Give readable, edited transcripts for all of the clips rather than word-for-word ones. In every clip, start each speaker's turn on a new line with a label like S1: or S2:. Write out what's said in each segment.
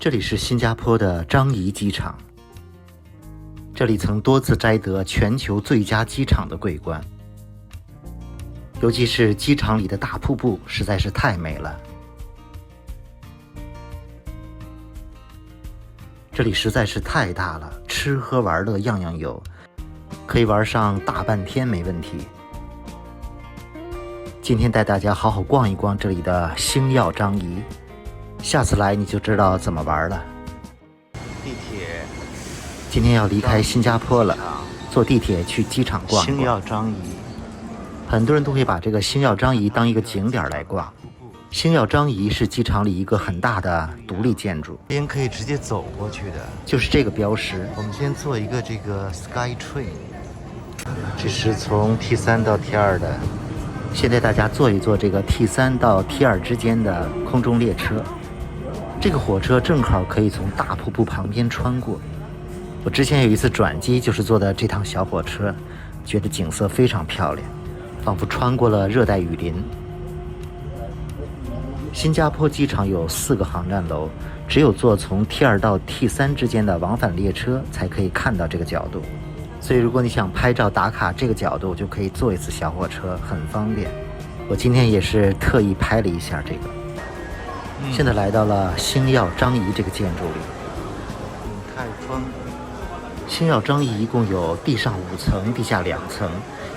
S1: 这里是新加坡的樟宜机场，这里曾多次摘得全球最佳机场的桂冠，尤其是机场里的大瀑布实在是太美了。这里实在是太大了，吃喝玩乐样样有，可以玩上大半天没问题。今天带大家好好逛一逛这里的星耀樟宜，下次来你就知道怎么玩了。
S2: 地铁，
S1: 今天要离开新加坡了，坐地铁去机场逛逛。
S2: 星耀樟宜，
S1: 很多人都会把这个星耀樟宜当一个景点来逛。星耀樟宜是机场里一个很大的独立建筑，
S2: 这边可以直接走过去的，
S1: 就是这个标识。
S2: 我们先坐一个这个 Sky Train，
S1: 这是从 T3 到 T2 的。现在大家坐一坐这个 T3 到 T2 之间的空中列车，这个火车正好可以从大瀑布旁边穿过。我之前有一次转机就是坐的这趟小火车，觉得景色非常漂亮，仿佛穿过了热带雨林。新加坡机场有4个航站楼，只有坐从 T2 到 T3 之间的往返列车才可以看到这个角度。所以如果你想拍照打卡这个角度，就可以坐一次小火车，很方便。我今天也是特意拍了一下这个。现在来到了星耀樟宜这个建筑里。
S2: 鼎泰丰。
S1: 星耀樟宜一共有地上5层，地下2层，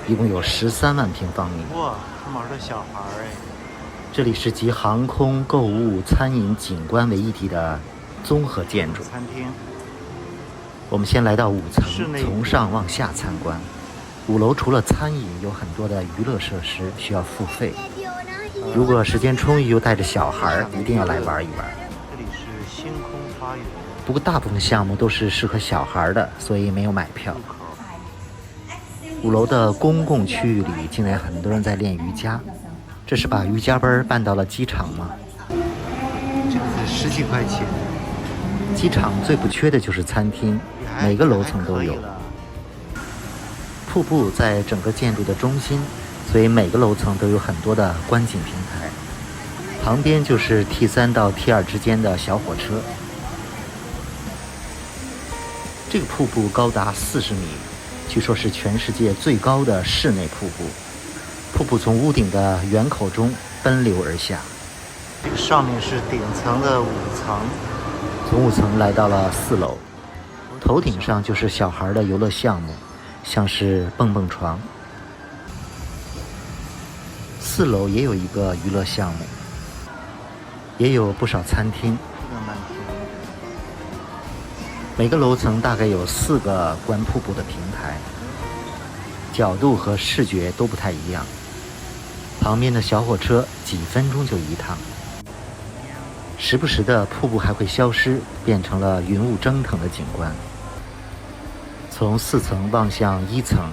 S1: 一共有13万平方米。
S2: 哇，他们玩的小孩哎。
S1: 这里是集航空、购物、餐饮、景观为一体的综合建筑。
S2: 餐厅。
S1: 我们先来到5层，从上往下参观。5楼除了餐饮，有很多的娱乐设施需要付费。如果时间充裕又带着小孩，一定要来玩一玩。
S2: 这里是星空花园，
S1: 不过大部分项目都是适合小孩的，所以没有买票。5楼的公共区域里，竟然很多人在练瑜伽。这是把瑜伽班搬到了机场吗？
S2: 这个是10几块钱。
S1: 机场最不缺的就是餐厅，每个楼层都有。瀑布在整个建筑的中心，所以每个楼层都有很多的观景平台。旁边就是 T3 到 T2 之间的小火车。这个瀑布高达40米，据说是全世界最高的室内瀑布。瀑布从屋顶的圆口中奔流而下。
S2: 这个上面是顶层的5层。
S1: 从5层来到了4楼，头顶上就是小孩的游乐项目，像是蹦蹦床。4楼也有一个娱乐项目，也有不少餐厅。每个楼层大概有4个观瀑布的平台，角度和视觉都不太一样。旁边的小火车几分钟就一趟。时不时的瀑布还会消失，变成了云雾蒸腾的景观。从4层望向1层，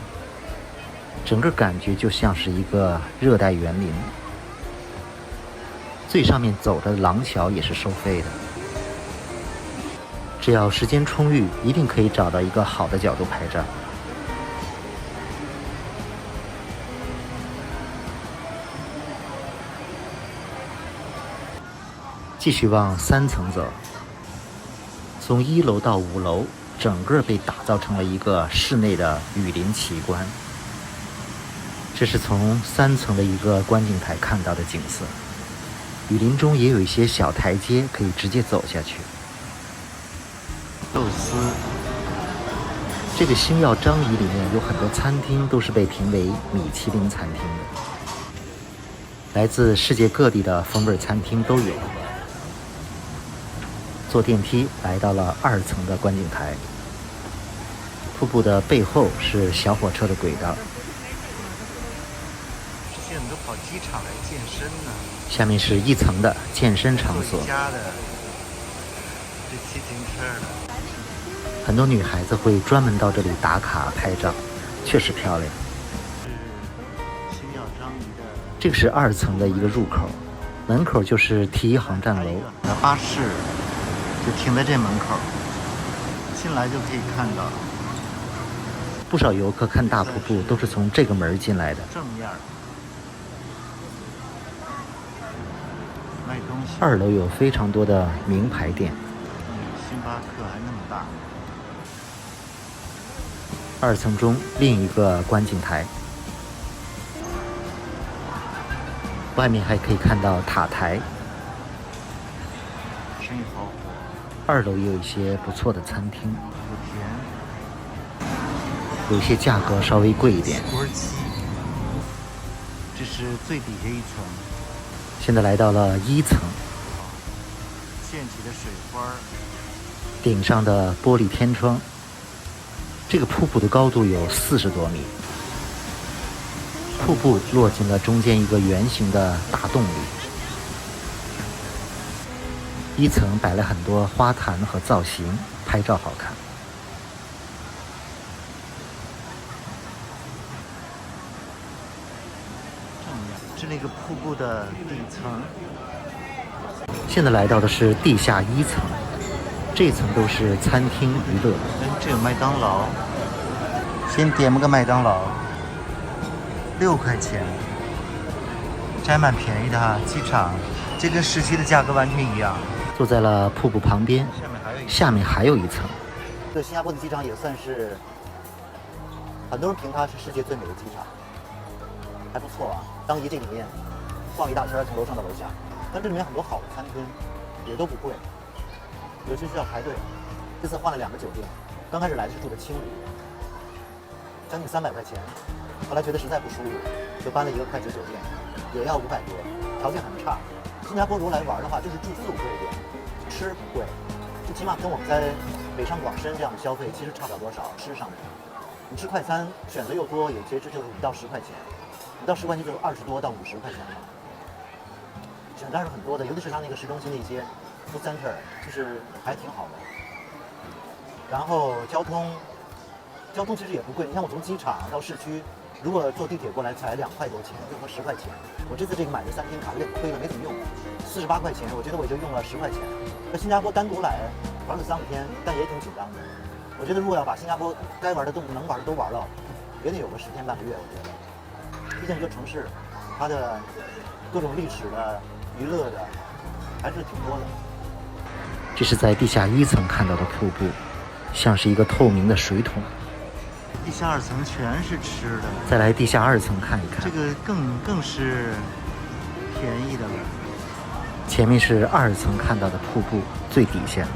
S1: 整个感觉就像是一个热带园林。最上面走的廊桥也是收费的，只要时间充裕，一定可以找到一个好的角度拍照。继续往3层走，从1楼到5楼，整个被打造成了一个室内的雨林奇观。这是从3层的一个观景台看到的景色。雨林中也有一些小台阶，可以直接走下去。
S2: 肉丝。
S1: 这个星耀樟宜里面有很多餐厅都是被评为米其林餐厅的，来自世界各地的风味餐厅都有。坐电梯来到了2层的观景台，瀑布的背后是小火车的轨道。
S2: 这些人都跑机场来健身呢。
S1: 下面是1层的健身场所。
S2: 家的，这骑自行车的。
S1: 很多女孩子会专门到这里打卡拍照，确实漂亮。
S2: 是星耀樟宜的。
S1: 这个是2层的一个入口，门口就是 T1 航站楼。
S2: 巴士就停在这门口，进来就可以看到。
S1: 不少游客看大瀑布都是从这个门进来的。
S2: 正面卖东西。
S1: 2楼有非常多的名牌店，
S2: 巴克还那么大。
S1: 2层中另一个观景台，外面还可以看到塔台。
S2: 生意好火。
S1: 2楼也有一些不错的餐厅，
S2: 有田，
S1: 有些价格稍微贵一点。
S2: 锅鸡，这是最底下一层，
S1: 现在来到了1层，
S2: 溅起的水花，
S1: 顶上的玻璃天窗。这个瀑布的高度有40多米，瀑布落进了中间一个圆形的大洞里。1层摆了很多花坛和造型，拍照好看。
S2: 是那个瀑布的底层。
S1: 现在来到的是地下1层，这层都是餐厅娱乐。
S2: 这有麦当劳，先点个麦当劳，6块钱，这还蛮便宜的哈。机场这跟市区的价格完全一样。
S1: 坐在了瀑布旁边，下面还有一层。
S2: 这新加坡的机场也算是，很多人评它是世界最美的机场，还不错啊。当一这里面逛一大圈，从楼上到楼下，但这里面很多好的餐厅也都不贵，有些需要排队。这次换了2个酒店，刚开始来是住的青旅，将近300块钱，后来觉得实在不舒服，就搬了一个快捷酒店，也要500多，条件很差。新加坡如果来玩的话，就是住宿贵一点，吃不贵，就起码跟我们在北上广深这样的消费其实差不了多少。吃上面，你吃快餐选择又多，有些就是5到10块钱，5到10块钱就20多到50块钱了，选择还是很多的。尤其是它那个市中心的一些 food center， 就是还挺好的。然后交通其实也不贵，你看我从机场到市区，如果坐地铁过来才2块多钱，就和10块钱。我这次这个买的3天卡有点亏了，没怎么用，48块钱，我觉得我就用了10块钱。在新加坡单独来玩个3、5天，但也挺紧张的。我觉得如果要把新加坡该玩的能玩的都玩了，也得有个10天半个月，我觉得。毕竟一个城市，它的各种历史的、娱乐的，还是挺多的。
S1: 这是在地下1层看到的瀑布，像是一个透明的水桶。
S2: 地下2层全是吃的。
S1: 再来地下2层看一看，
S2: 这个更是便宜的了。
S1: 前面是2层看到的瀑布，最底下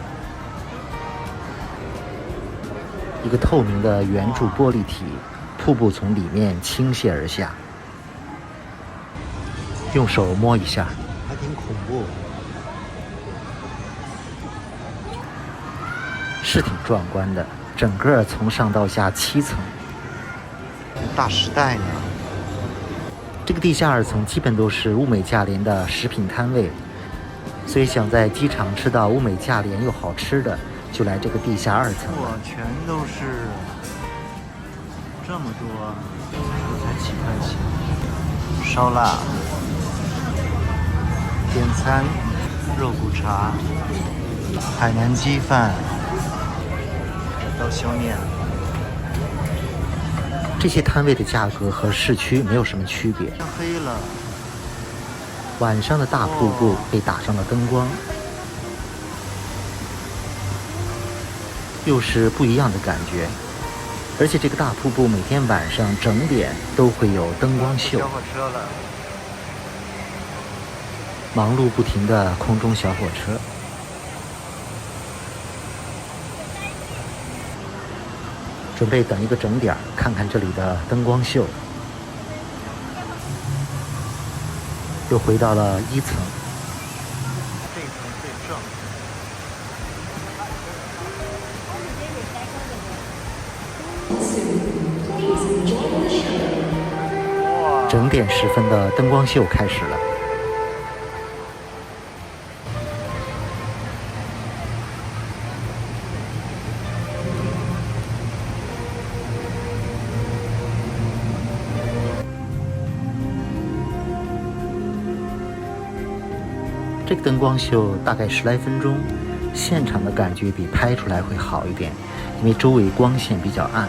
S1: 一个透明的圆柱玻璃体，瀑布从里面倾泻而下。用手摸一下，
S2: 还挺恐怖，
S1: 是挺壮观的。整个从上到下7层，
S2: 大时代呢。
S1: 这个地下2层基本都是物美价廉的食品摊位，所以想在机场吃到物美价廉又好吃的，就来这个地下2层。
S2: 哇，全都是这么多，才7块钱。烧腊、点餐、肉骨茶、海南鸡饭、刀削面。
S1: 这些摊位的价格和市区没有什么区别。
S2: 天黑了，
S1: 晚上的大瀑布被打上了灯光，又是不一样的感觉。而且这个大瀑布每天晚上整点都会有灯光秀。
S2: 小火车了，
S1: 忙碌不停的空中小火车。准备等一个整点，看看这里的灯光秀。又回到了1层，
S2: 这层最正。哇！
S1: 整点时分的灯光秀开始了。这个灯光秀大概10来分钟，现场的感觉比拍出来会好一点，因为周围光线比较暗。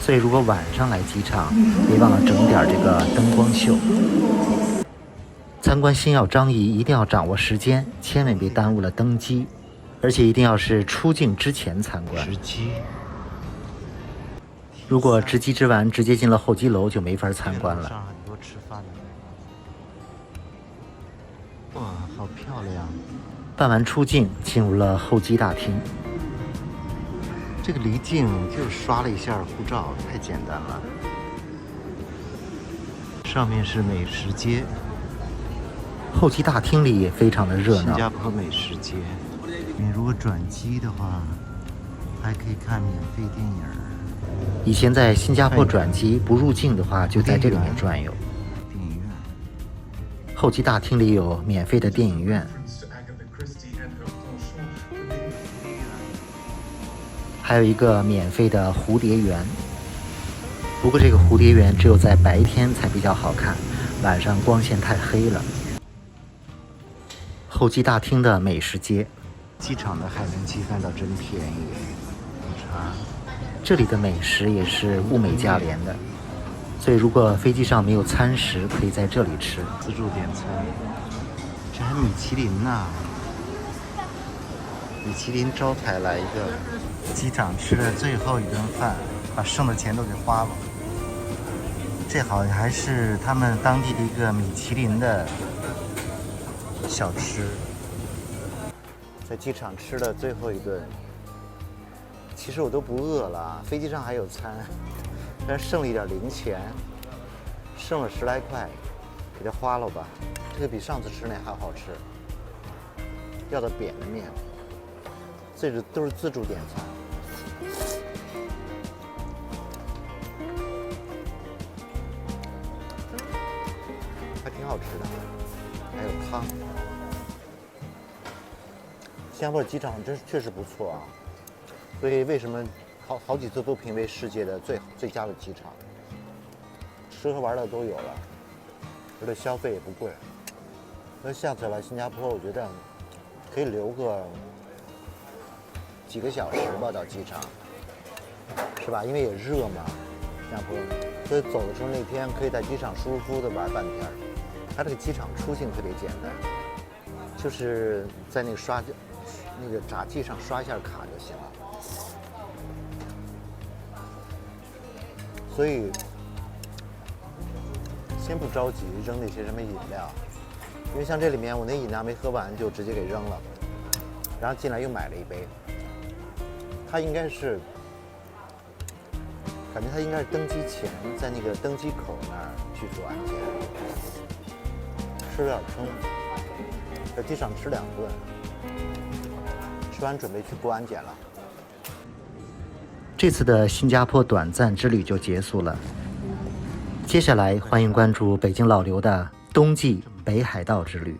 S1: 所以如果晚上来机场，别忘了整点这个灯光秀。参观星耀张仪一定要掌握时间，千万别耽误了登机，而且一定要是出境之前参观。
S2: 值机，
S1: 如果值机之完直接进了候机楼就没法参观了。
S2: 上很多吃饭的。哇，好漂亮！
S1: 办完出境，进入了候机大厅。
S2: 这个离境就是刷了一下护照，太简单了。上面是美食街，
S1: 候机大厅里也非常的热
S2: 新
S1: 闹。
S2: 加坡美食街。你如果转机的话，还可以看免费电影。
S1: 以前在新加坡转机不入境的话，就在这里面转悠。
S2: 电影院，
S1: 候机大厅里有免费的电影院，还有一个免费的蝴蝶园。不过这个蝴蝶园只有在白天才比较好看，晚上光线太黑了。候机大厅的美食街，
S2: 机场的海南鸡饭倒真便宜。茶，
S1: 这里的美食也是物美价廉的，所以如果飞机上没有餐食，可以在这里吃。
S2: 自助点餐，这还米其林呢。米其林招牌来一个，机场吃的最后一顿饭，把剩的钱都给花了。这好像还是他们当地的一个米其林的小吃。在机场吃的最后一顿，其实我都不饿了，飞机上还有餐，但是剩了一点零钱，剩了10来块，给它花了吧。这个比上次吃那还好吃，要的扁的面，这个都是自助点餐。还挺好吃的，还有汤。新加坡机场确实不错啊，所以为什么好几次都评为世界的最佳的机场？吃喝玩乐都有了，而且消费也不贵。那下次来新加坡，我觉得可以留个几个小时吧到机场，是吧？因为也热嘛，新加坡，所以走的时候那天可以在机场舒舒服服的玩半天。它这个机场出境特别简单，就是在那个闸机上刷一下卡就行了。所以先不着急扔那些什么饮料，因为像这里面我那饮料没喝完就直接给扔了，然后进来又买了一杯。他应该是感觉他应该是登机前在那个登机口那儿去做安检，吃有点撑，在机场吃2顿，吃完准备去过安检了。
S1: 这次的新加坡短暂之旅就结束了，接下来欢迎关注北京老刘的冬季北海道之旅。